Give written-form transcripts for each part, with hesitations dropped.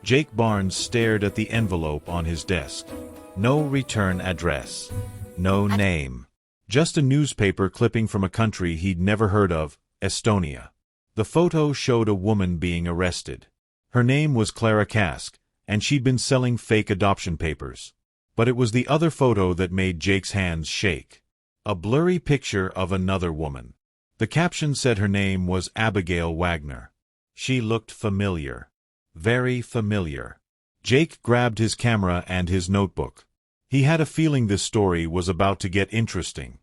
Jake Barnes stared at the envelope on his desk. No return address. No name. Just a newspaper clipping from a country he'd never heard of, Estonia. The photo showed a woman being arrested. Her name was Clara Kask, and she'd been selling fake adoption papers. But it was the other photo that made Jake's hands shake. A blurry picture of another woman. The caption said her name was Abigail Wagner. She looked familiar. Very familiar. Jake grabbed his camera and his notebook. He had a feeling this story was about to get interesting.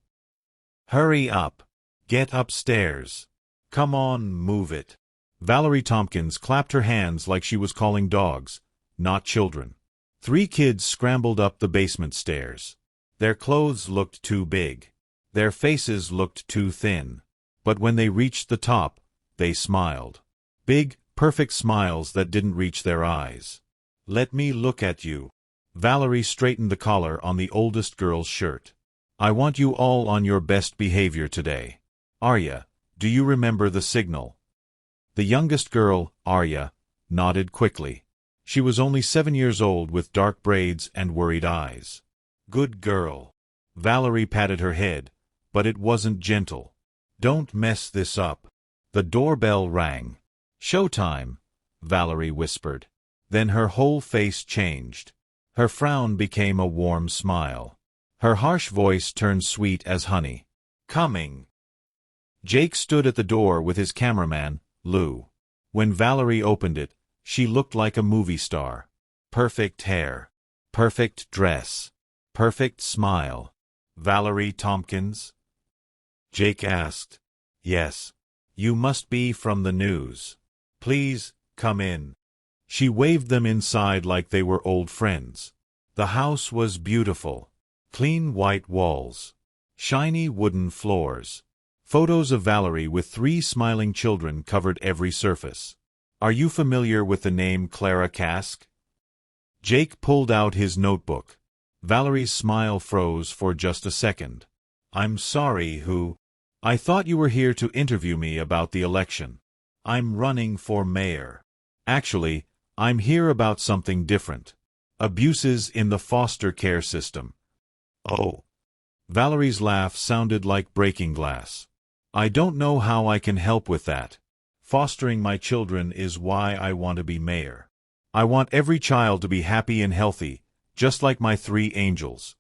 Hurry up. Get upstairs. Come on, move it. Valerie Tompkins clapped her hands like she was calling dogs, not children. 3 kids scrambled up the basement stairs. Their clothes looked too big. Their faces looked too thin. But when they reached the top, they smiled. Big, perfect smiles that didn't reach their eyes. Let me look at you. Valerie straightened the collar on the oldest girl's shirt. I want you all on your best behavior today. Arya, do you remember the signal? The youngest girl, Arya, nodded quickly. She was only 7 years old with dark braids and worried eyes. Good girl. Valerie patted her head, but it wasn't gentle. Don't mess this up. The doorbell rang. Showtime, Valerie whispered. Then her whole face changed. Her frown became a warm smile. Her harsh voice turned sweet as honey. Coming. Jake stood at the door with his cameraman, Lou. When Valerie opened it, she looked like a movie star. Perfect hair. Perfect dress. Perfect smile. Valerie Tompkins? Jake asked. Yes. You must be from the news. Please, come in. She waved them inside like they were old friends. The house was beautiful. Clean white walls. Shiny wooden floors. Photos of Valerie with 3 smiling children covered every surface. Are you familiar with the name Clara Kask? Jake pulled out his notebook. Valerie's smile froze for just a second. I'm sorry, who? I thought you were here to interview me about the election. I'm running for mayor. Actually, I'm here about something different. Abuses in the foster care system. Oh. Valerie's laugh sounded like breaking glass. I don't know how I can help with that. Fostering my children is why I want to be mayor. I want every child to be happy and healthy, just like my 3 angels.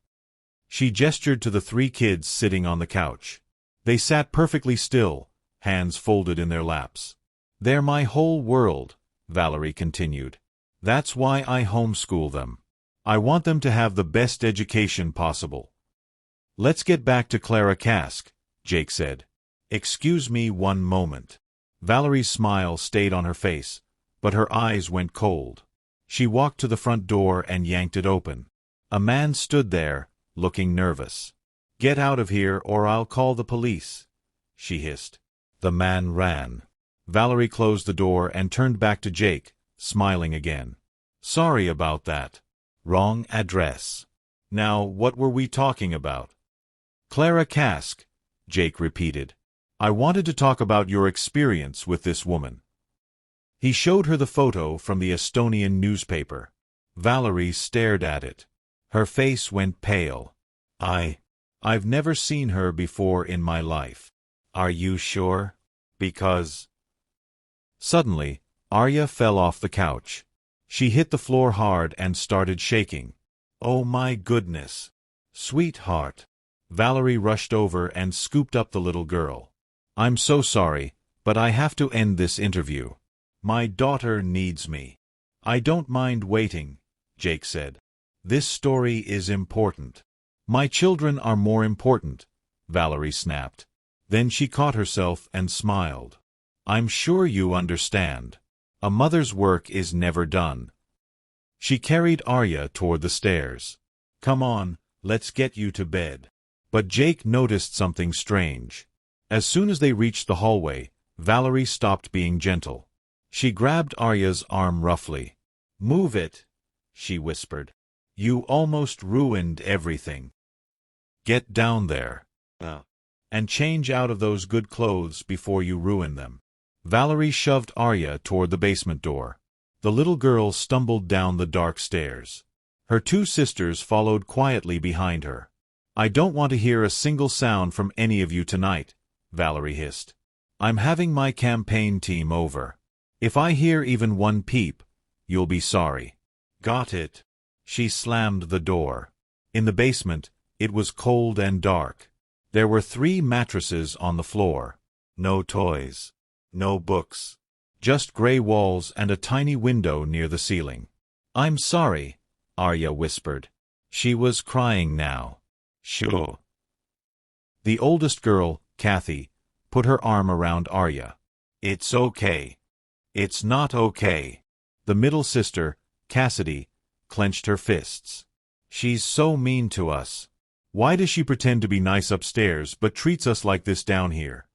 She gestured to the 3 kids sitting on the couch. They sat perfectly still, hands folded in their laps. They're my whole world, Valerie continued. That's why I homeschool them. I want them to have the best education possible. Let's get back to Clara Kask, Jake said. Excuse me one moment. Valerie's smile stayed on her face, but her eyes went cold. She walked to the front door and yanked it open. A man stood there, looking nervous. Get out of here or I'll call the police, she hissed. The man ran. Valerie closed the door and turned back to Jake, smiling again. Sorry about that. Wrong address. Now, what were we talking about? Clara Kask, Jake repeated. I wanted to talk about your experience with this woman. He showed her the photo from the Estonian newspaper. Valerie stared at it. Her face went pale. I've never seen her before in my life. Are you sure? Because... Suddenly, Arya fell off the couch. She hit the floor hard and started shaking. Oh my goodness. Sweetheart. Valerie rushed over and scooped up the little girl. I'm so sorry, but I have to end this interview. My daughter needs me. I don't mind waiting, Jake said. This story is important. My children are more important, Valerie snapped. Then she caught herself and smiled. I'm sure you understand. A mother's work is never done. She carried Arya toward the stairs. Come on, let's get you to bed. But Jake noticed something strange. As soon as they reached the hallway, Valerie stopped being gentle. She grabbed Arya's arm roughly. Move it, she whispered. You almost ruined everything. Get down there. And change out of those good clothes before you ruin them. Valerie shoved Arya toward the basement door. The little girl stumbled down the dark stairs. Her two sisters followed quietly behind her. I don't want to hear a single sound from any of you tonight, Valerie hissed. I'm having my campaign team over. If I hear even one peep, you'll be sorry. Got it. She slammed the door. In the basement, it was cold and dark. There were 3 mattresses on the floor. No toys. No books. Just gray walls and a tiny window near the ceiling. I'm sorry, Arya whispered. She was crying now. Sure. The oldest girl, Kathy, put her arm around Arya. It's okay. It's not okay. The middle sister, Cassidy, clenched her fists. She's so mean to us. Why does she pretend to be nice upstairs but treats us like this down here?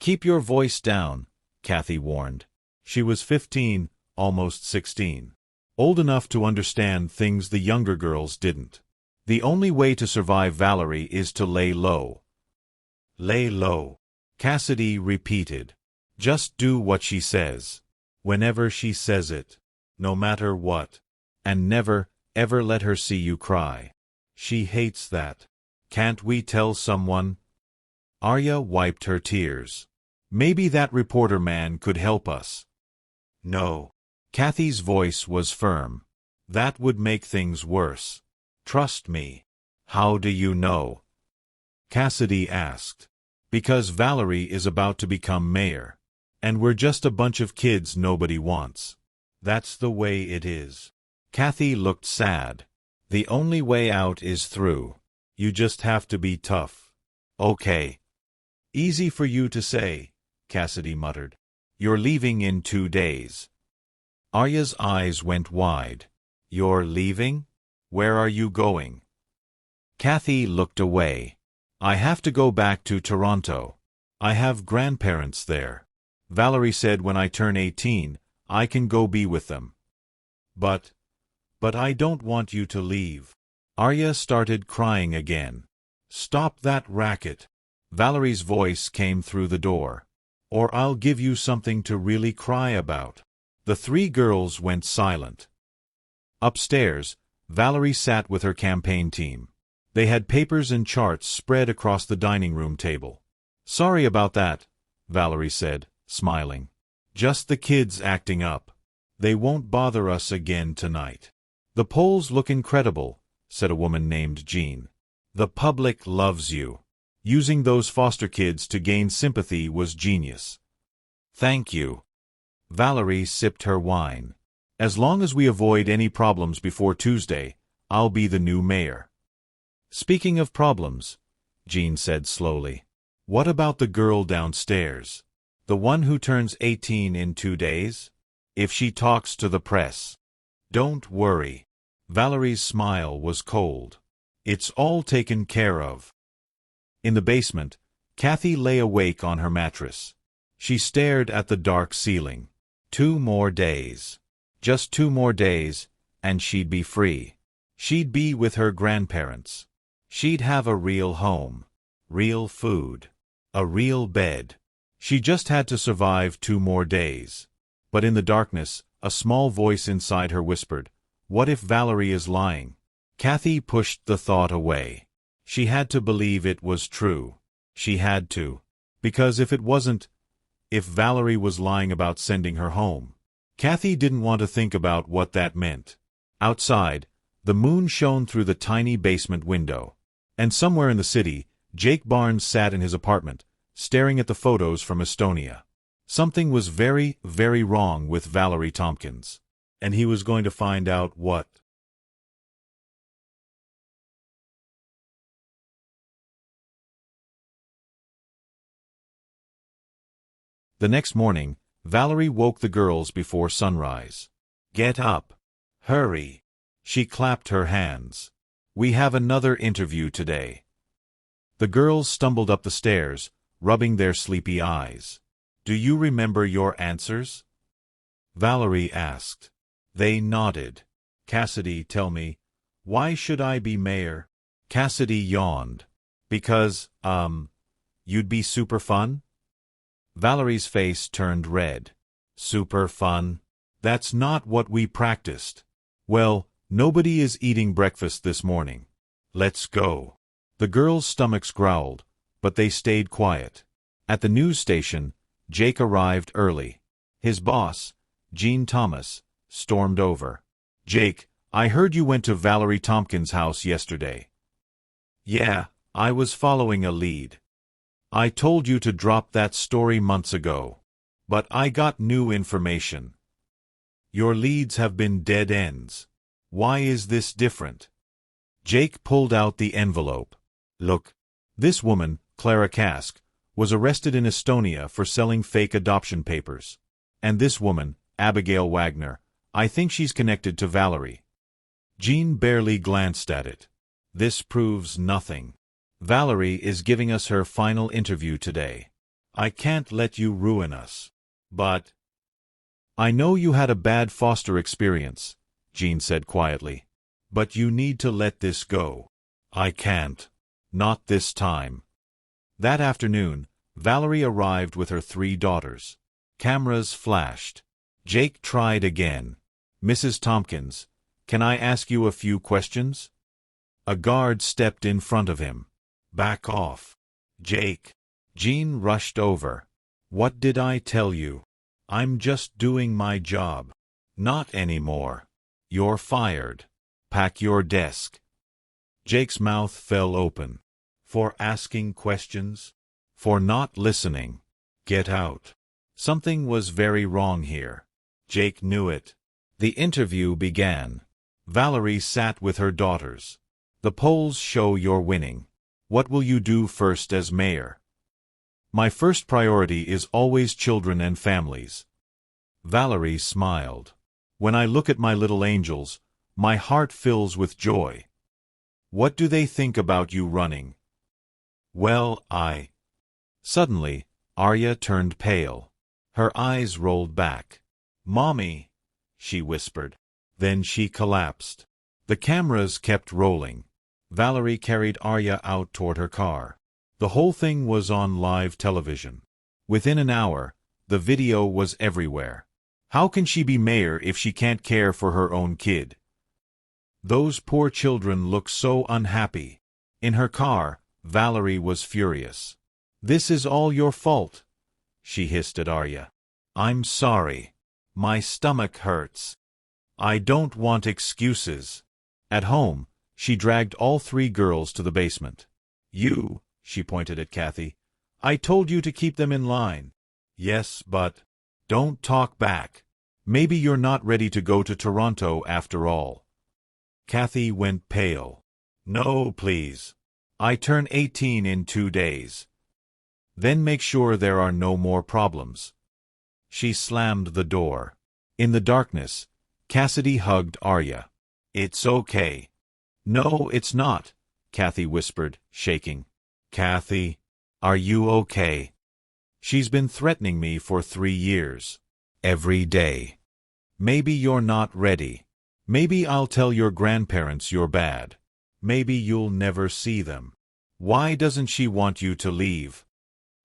Keep your voice down, Kathy warned. She was 15, almost 16. Old enough to understand things the younger girls didn't. The only way to survive Valerie is to lay low. Lay low, Cassidy repeated. Just do what she says. Whenever she says it. No matter what. And never, ever let her see you cry. She hates that. Can't we tell someone? Arya wiped her tears. Maybe that reporter man could help us. No. Kathy's voice was firm. That would make things worse. Trust me. How do you know? Cassidy asked. Because Valerie is about to become mayor. And we're just a bunch of kids nobody wants. That's the way it is. Kathy looked sad. The only way out is through. You just have to be tough. Okay. Easy for you to say, Cassidy muttered. You're leaving in 2 days. Arya's eyes went wide. You're leaving? Where are you going? Kathy looked away. I have to go back to Toronto. I have grandparents there. Valerie said when I turn 18, I can go be with them. But I don't want you to leave. Arya started crying again. Stop that racket. Valerie's voice came through the door. Or I'll give you something to really cry about. The 3 girls went silent. Upstairs, Valerie sat with her campaign team. They had papers and charts spread across the dining room table. Sorry about that, Valerie said, smiling. Just the kids acting up. They won't bother us again tonight. The polls look incredible, said a woman named Jean. The public loves you. Using those foster kids to gain sympathy was genius. Thank you. Valerie sipped her wine. As long as we avoid any problems before Tuesday, I'll be the new mayor. Speaking of problems, Jean said slowly, what about the girl downstairs? The one who turns 18 in 2 days? If she talks to the press. Don't worry. Valerie's smile was cold. It's all taken care of. In the basement, Kathy lay awake on her mattress. She stared at the dark ceiling. 2 more days. Just 2 more days, and she'd be free. She'd be with her grandparents. She'd have a real home. Real food. A real bed. She just had to survive 2 more days. But in the darkness, a small voice inside her whispered, what if Valerie is lying? Kathy pushed the thought away. She had to believe it was true. She had to. Because if it wasn't, if Valerie was lying about sending her home, Kathy didn't want to think about what that meant. Outside, the moon shone through the tiny basement window. And somewhere in the city, Jake Barnes sat in his apartment, staring at the photos from Estonia. Something was very, very wrong with Valerie Tompkins. And he was going to find out what. The next morning, Valerie woke the girls before sunrise. Get up. Hurry. She clapped her hands. We have another interview today. The girls stumbled up the stairs, rubbing their sleepy eyes. Do you remember your answers? Valerie asked. They nodded. Cassidy, tell me, why should I be mayor? Cassidy yawned. Because, you'd be super fun? Valerie's face turned red. Super fun? That's not what we practiced. Well, nobody is eating breakfast this morning. Let's go. The girls' stomachs growled, but they stayed quiet. At the news station, Jake arrived early. His boss, Gene Thomas, stormed over. Jake, I heard you went to Valerie Tompkins' house yesterday. Yeah, I was following a lead. I told you to drop that story months ago. But I got new information. Your leads have been dead ends. Why is this different? Jake pulled out the envelope. Look, this woman, Clara Kask, was arrested in Estonia for selling fake adoption papers. And this woman, Abigail Wagner, I think she's connected to Valerie. Jean barely glanced at it. This proves nothing. Valerie is giving us her final interview today. I can't let you ruin us. But I know you had a bad foster experience, Jean said quietly. But you need to let this go. I can't. Not this time. That afternoon, Valerie arrived with her 3 daughters. Cameras flashed. Jake tried again. Mrs. Tompkins, can I ask you a few questions? A guard stepped in front of him. Back off. Jake. Jean rushed over. What did I tell you? I'm just doing my job. Not anymore. You're fired. Pack your desk. Jake's mouth fell open. For asking questions? For not listening. Get out. Something was very wrong here. Jake knew it. The interview began. Valerie sat with her daughters. The polls show you're winning. What will you do first as mayor? My first priority is always children and families. Valerie smiled. When I look at my little angels, my heart fills with joy. What do they think about you running? Well, Suddenly, Arya turned pale. Her eyes rolled back. Mommy, she whispered. Then she collapsed. The cameras kept rolling. Valerie carried Arya out toward her car. The whole thing was on live television. Within an hour, the video was everywhere. How can she be mayor if she can't care for her own kid? Those poor children look so unhappy. In her car, Valerie was furious. This is all your fault, she hissed at Arya. I'm sorry. My stomach hurts. I don't want excuses. At home, she dragged all 3 girls to the basement. You, she pointed at Kathy, I told you to keep them in line. Yes, but don't talk back. Maybe you're not ready to go to Toronto after all. Kathy went pale. No, please. I turn 18 in 2 days. Then make sure there are no more problems. She slammed the door. In the darkness, Cassidy hugged Arya. It's okay. No, it's not, Kathy whispered, shaking. Kathy, are you okay? She's been threatening me for 3 years. Every day. Maybe you're not ready. Maybe I'll tell your grandparents you're bad. Maybe you'll never see them. Why doesn't she want you to leave?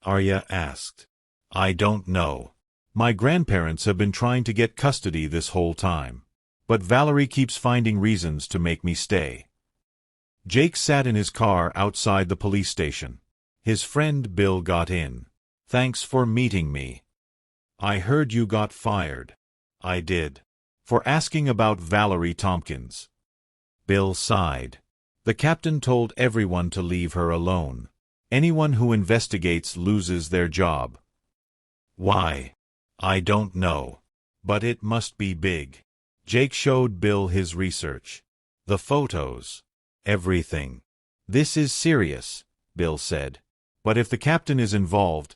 Arya asked. I don't know. My grandparents have been trying to get custody this whole time. But Valerie keeps finding reasons to make me stay. Jake sat in his car outside the police station. His friend Bill got in. Thanks for meeting me. I heard you got fired. I did. For asking about Valerie Tompkins. Bill sighed. The captain told everyone to leave her alone. Anyone who investigates loses their job. Why? I don't know. But it must be big. Jake showed Bill his research. The photos. Everything. This is serious, Bill said. But if the captain is involved,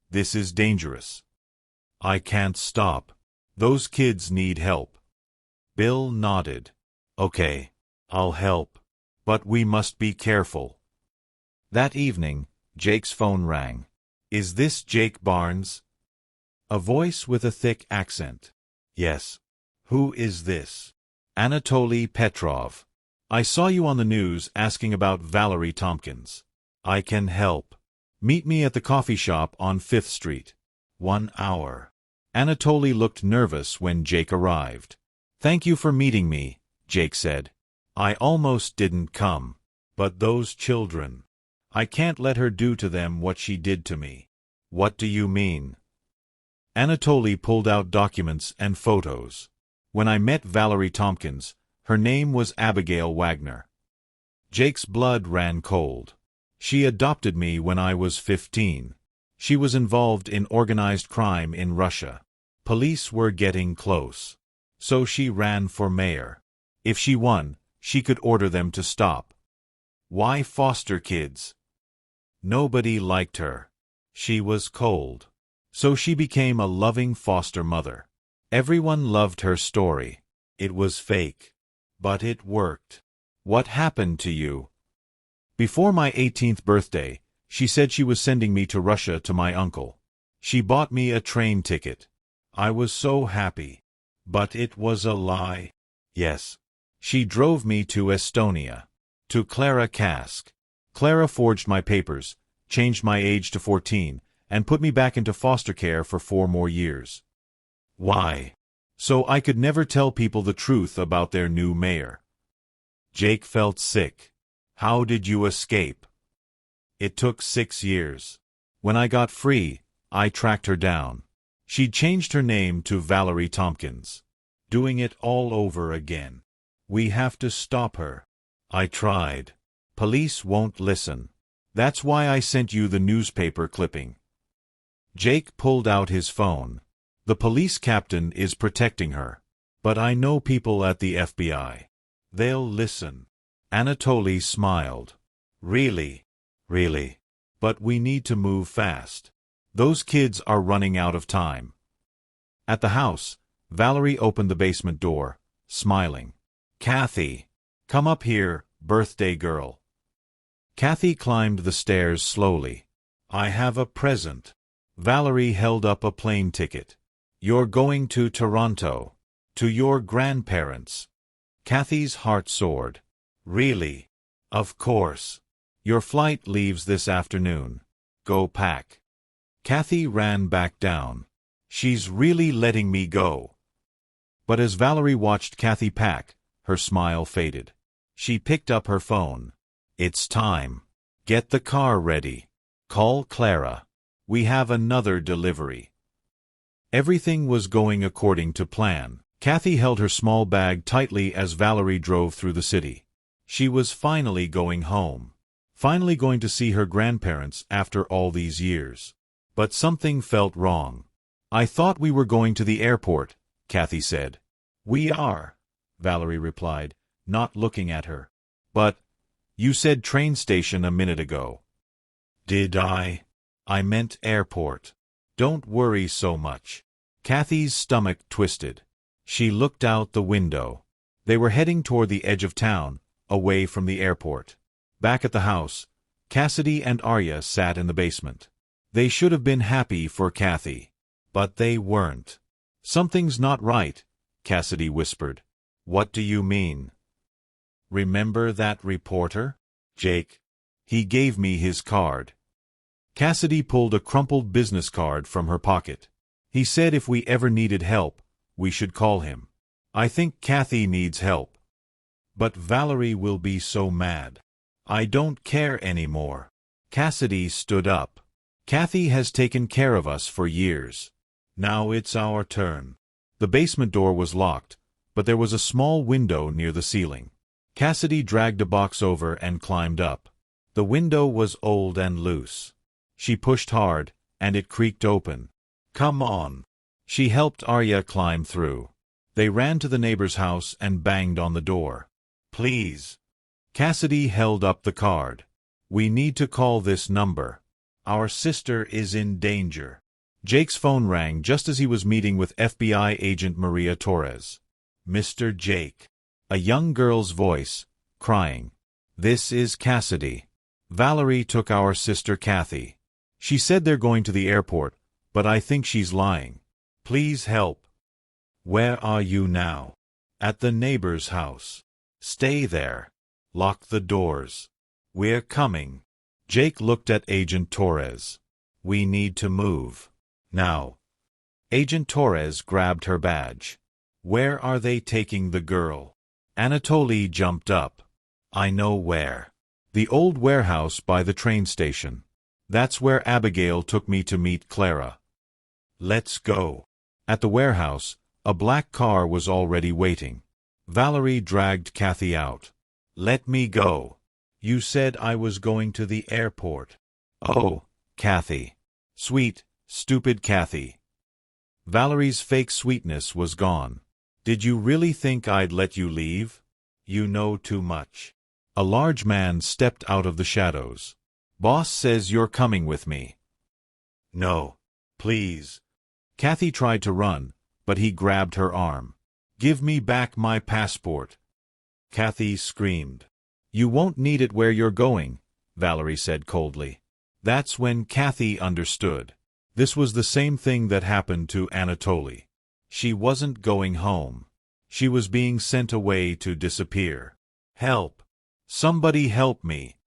this is dangerous. I can't stop. Those kids need help. Bill nodded. Okay, I'll help. But we must be careful. That evening, Jake's phone rang. Is this Jake Barnes? A voice with a thick accent. Yes. Who is this? Anatoly Petrov. I saw you on the news asking about Valerie Tompkins. I can help. Meet me at the coffee shop on 5th Street. 1 hour. Anatoly looked nervous when Jake arrived. "Thank you for meeting me," Jake said. "I almost didn't come. But those children. I can't let her do to them what she did to me." "What do you mean?" Anatoly pulled out documents and photos. "When I met Valerie Tompkins, her name was Abigail Wagner." Jake's blood ran cold. "She adopted me when I was 15. She was involved in organized crime in Russia. Police were getting close. So she ran for mayor. If she won, she could order them to stop. Why foster kids? Nobody liked her. She was cold. So she became a loving foster mother. Everyone loved her story. It was fake. But it worked." "What happened to you?" "Before my 18th birthday, she said she was sending me to Russia to my uncle. She bought me a train ticket. I was so happy. But it was a lie." "Yes. She drove me to Estonia. To Clara Kask. Clara forged my papers, changed my age to 14, and put me back into foster care for 4 more years." "Why?" "So I could never tell people the truth about their new mayor." Jake felt sick. "How did you escape?" "It took 6 years. When I got free, I tracked her down. She'd changed her name to Valerie Tompkins. Doing it all over again. We have to stop her." "I tried. Police won't listen. That's why I sent you the newspaper clipping." Jake pulled out his phone. "The police captain is protecting her. But I know people at the FBI. They'll listen." Anatoly smiled. "Really? Really? But we need to move fast. Those kids are running out of time." At the house, Valerie opened the basement door, smiling. "Kathy, come up here, birthday girl." Kathy climbed the stairs slowly. "I have a present." Valerie held up a plane ticket. "You're going to Toronto. To your grandparents." Kathy's heart soared. "Really? Of course. Your flight leaves this afternoon. Go pack." Kathy ran back down. "She's really letting me go." But as Valerie watched Kathy pack, her smile faded. She picked up her phone. "It's time. Get the car ready. Call Clara. We have another delivery." Everything was going according to plan. Kathy held her small bag tightly as Valerie drove through the city. She was finally going home. Finally going to see her grandparents after all these years. But something felt wrong. "I thought we were going to the airport," Kathy said. "We are," Valerie replied, not looking at her. "But you said train station a minute ago." "Did I? I meant airport. Don't worry so much." Kathy's stomach twisted. She looked out the window. They were heading toward the edge of town, away from the airport. Back at the house, Cassidy and Arya sat in the basement. They should have been happy for Kathy. But they weren't. "Something's not right," Cassidy whispered. "What do you mean?" "Remember that reporter? Jake. He gave me his card." Cassidy pulled a crumpled business card from her pocket. "He said if we ever needed help, we should call him. I think Kathy needs help. But Valerie will be so mad. I don't care anymore." Cassidy stood up. "Kathy has taken care of us for years. Now it's our turn." The basement door was locked, but there was a small window near the ceiling. Cassidy dragged a box over and climbed up. The window was old and loose. She pushed hard, and it creaked open. "Come on." She helped Arya climb through. They ran to the neighbor's house and banged on the door. "Please." Cassidy held up the card. "We need to call this number. Our sister is in danger." Jake's phone rang just as he was meeting with FBI agent Maria Torres. "Mr. Jake." A young girl's voice, crying. "This is Cassidy. Valerie took our sister Kathy. She said they're going to the airport, but I think she's lying. Please help." "Where are you now?" "At the neighbor's house." "Stay there. Lock the doors. We're coming." Jake looked at Agent Torres. "We need to move. Now." Agent Torres grabbed her badge. Where are they taking the girl? Anatoly jumped up. I know where. The old warehouse by the train station. That's where Abigail took me to meet Clara. Let's go. At the warehouse, a black car was already waiting. Valerie dragged Kathy out. Let me go. You said I was going to the airport. Oh, Kathy. Sweet, stupid Kathy. Valerie's fake sweetness was gone. Did you really think I'd let you leave? You know too much. A large man stepped out of the shadows. Boss says you're coming with me. No. Please. Kathy tried to run, but he grabbed her arm. Give me back my passport. Kathy screamed. You won't need it where you're going, Valerie said coldly. That's when Kathy understood. This was the same thing that happened to Anatoly. She wasn't going home. She was being sent away to disappear. Help! Somebody help me!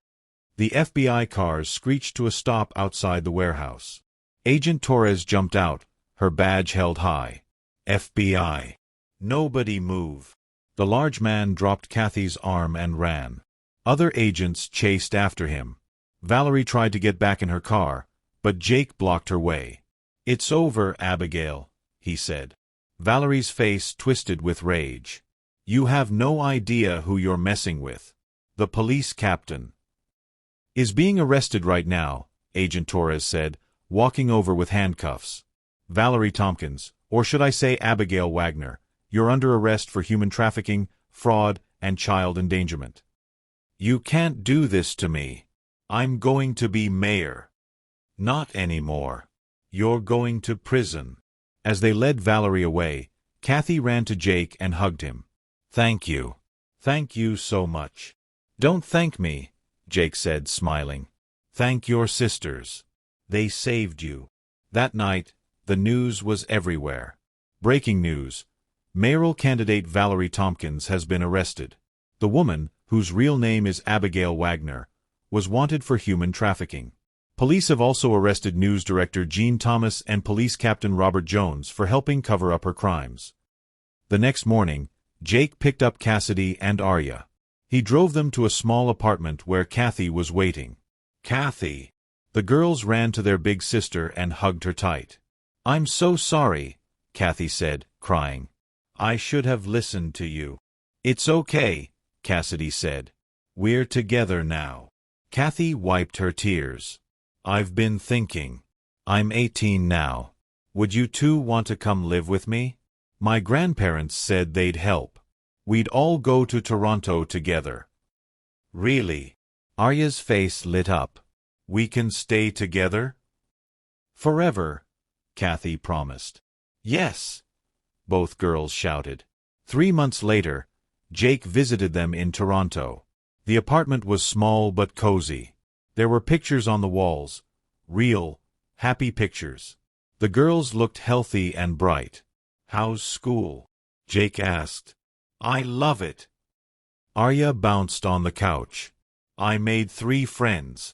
The FBI cars screeched to a stop outside the warehouse. Agent Torres jumped out, her badge held high. FBI. Nobody move. The large man dropped Kathy's arm and ran. Other agents chased after him. Valerie tried to get back in her car, but Jake blocked her way. It's over, Abigail, he said. Valerie's face twisted with rage. You have no idea who you're messing with. The police captain is being arrested right now, Agent Torres said, walking over with handcuffs. Valerie Tompkins, or should I say Abigail Wagner, you're under arrest for human trafficking, fraud, and child endangerment. You can't do this to me. I'm going to be mayor. Not anymore. You're going to prison. As they led Valerie away, Kathy ran to Jake and hugged him. Thank you. Thank you so much. Don't thank me, Jake said, smiling. Thank your sisters. They saved you. That night, the news was everywhere. Breaking news. Mayoral candidate Valerie Tompkins has been arrested. The woman, whose real name is Abigail Wagner, was wanted for human trafficking. Police have also arrested news director Jean Thomas and police captain Robert Jones for helping cover up her crimes. The next morning, Jake picked up Cassidy and Arya. He drove them to a small apartment where Kathy was waiting. Kathy! The girls ran to their big sister and hugged her tight. I'm so sorry, Kathy said, crying. I should have listened to you. It's okay, Cassidy said. We're together now. Kathy wiped her tears. I've been thinking. I'm 18 now. Would you two want to come live with me? My grandparents said they'd help. We'd all go to Toronto together. Really? Arya's face lit up. We can stay together? Forever, Kathy promised. Yes, both girls shouted. 3 months later, Jake visited them in Toronto. The apartment was small but cozy. There were pictures on the walls, real, happy pictures. The girls looked healthy and bright. How's school? Jake asked. I love it. Arya bounced on the couch. I made 3 friends.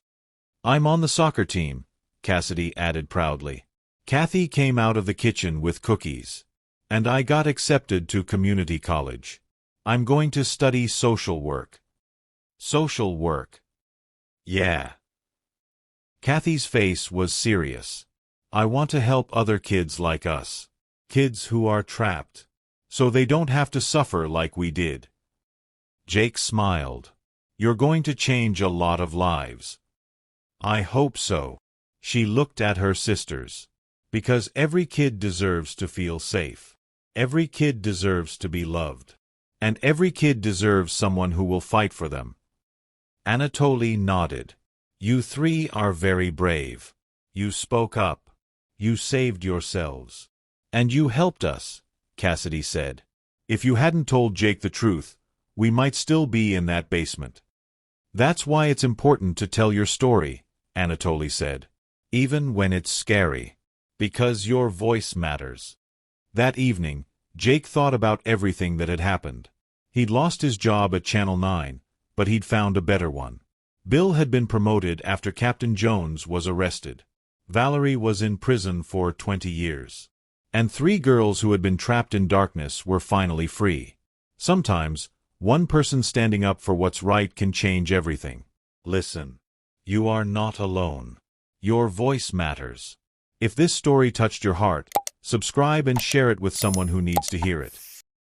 I'm on the soccer team, Cassidy added proudly. Kathy came out of the kitchen with cookies. And I got accepted to community college. I'm going to study social work. Social work. Yeah. Kathy's face was serious. I want to help other kids like us. Kids who are trapped. So they don't have to suffer like we did. Jake smiled. You're going to change a lot of lives. I hope so. She looked at her sisters. Because every kid deserves to feel safe. Every kid deserves to be loved. And every kid deserves someone who will fight for them. Anatoly nodded. You 3 are very brave. You spoke up. You saved yourselves. And you helped us, Cassidy said. If you hadn't told Jake the truth, we might still be in that basement. That's why it's important to tell your story, Anatoly said. Even when it's scary. Because your voice matters. That evening, Jake thought about everything that had happened. He'd lost his job at Channel 9, but he'd found a better one. Bill had been promoted after Captain Jones was arrested. Valerie was in prison for 20 years. And 3 girls who had been trapped in darkness were finally free. Sometimes, one person standing up for what's right can change everything. Listen. You are not alone. Your voice matters. If this story touched your heart, subscribe and share it with someone who needs to hear it.